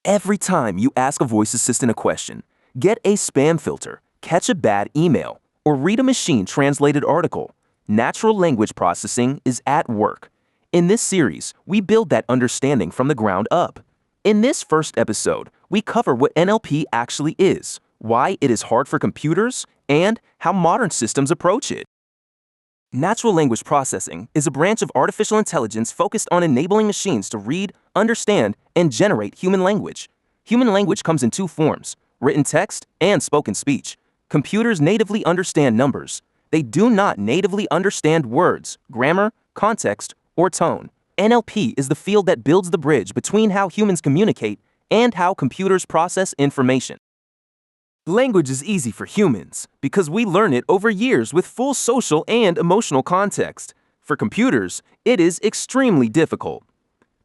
Every time you ask a voice assistant a question, get a spam filter, catch a bad email, or read a machine-translated article, natural language processing is at work. In this series, we build that understanding from the ground up. In this first episode, we cover what NLP actually is, why it is hard for computers, and how modern systems approach it. Natural language processing is a branch of artificial intelligence focused on enabling machines to read, understand, and generate human language. Human language comes in two forms: written text and spoken speech. Computers natively understand numbers. They do not natively understand words, grammar, context, or tone. NLP is the field that builds the bridge between how humans communicate and how computers process information. Language is easy for humans because we learn it over years with full social and emotional context. For computers, it is extremely difficult.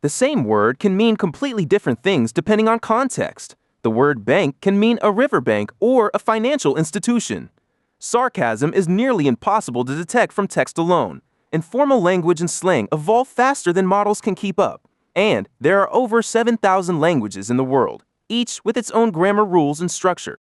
The same word can mean completely different things depending on context. The word bank can mean a riverbank or a financial institution. Sarcasm is nearly impossible to detect from text alone. Informal language and slang evolve faster than models can keep up. And there are over 7,000 languages in the world, each with its own grammar rules and structure.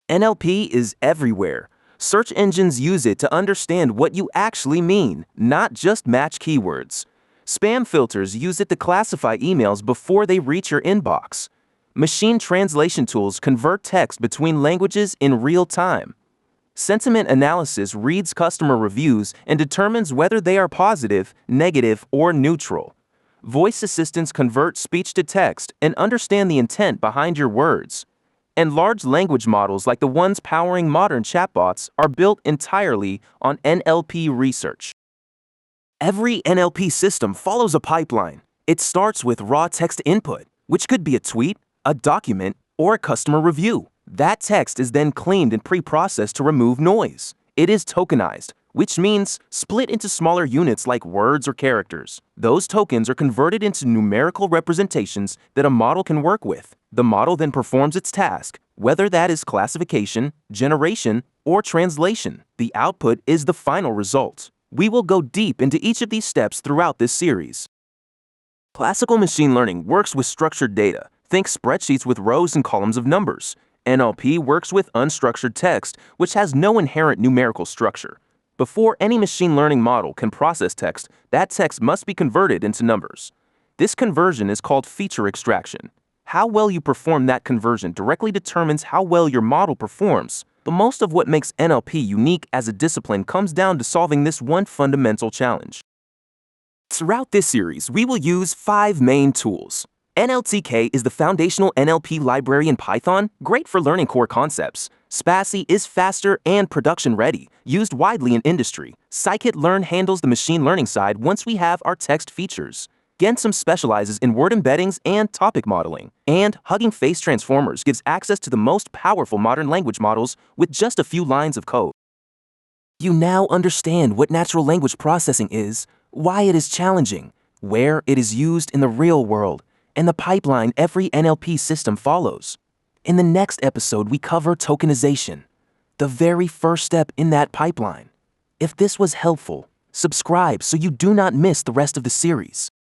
NLP is everywhere. Search engines use it to understand what you actually mean, not just match keywords. Spam filters use it to classify emails before they reach your inbox. Machine translation tools convert text between languages in real time. Sentiment analysis reads customer reviews and determines whether they are positive, negative, or neutral. Voice assistants convert speech to text and understand the intent behind your words. And large language models like the ones powering modern chatbots are built entirely on NLP research. Every NLP system follows a pipeline. It starts with raw text input, which could be a tweet, a document, or a customer review. That text is then cleaned and pre-processed to remove noise. It is tokenized, which means split into smaller units like words or characters. Those tokens are converted into numerical representations that a model can work with. The model then performs its task, whether that is classification, generation, or translation. The output is the final result. We will go deep into each of these steps throughout this series. Classical machine learning works with structured data. Think spreadsheets with rows and columns of numbers. NLP works with unstructured text, which has no inherent numerical structure. Before any machine learning model can process text, that text must be converted into numbers. This conversion is called feature extraction. How well you perform that conversion directly determines how well your model performs. But most of what makes NLP unique as a discipline comes down to solving this one fundamental challenge. Throughout this series, we will use 5 main tools. NLTK is the foundational NLP library in Python, great for learning core concepts. Spassy is faster and production-ready, used widely in industry. Scikit-learn handles the machine learning side once we have our text features. Gensum specializes in word embeddings and topic modeling. And Hugging Face Transformers gives access to the most powerful modern language models with just a few lines of code. You now understand what natural language processing is, why it is challenging, where it is used in the real world, and the pipeline every NLP system follows. In the next episode, we cover tokenization, the very first step in that pipeline. If this was helpful, subscribe so you do not miss the rest of the series.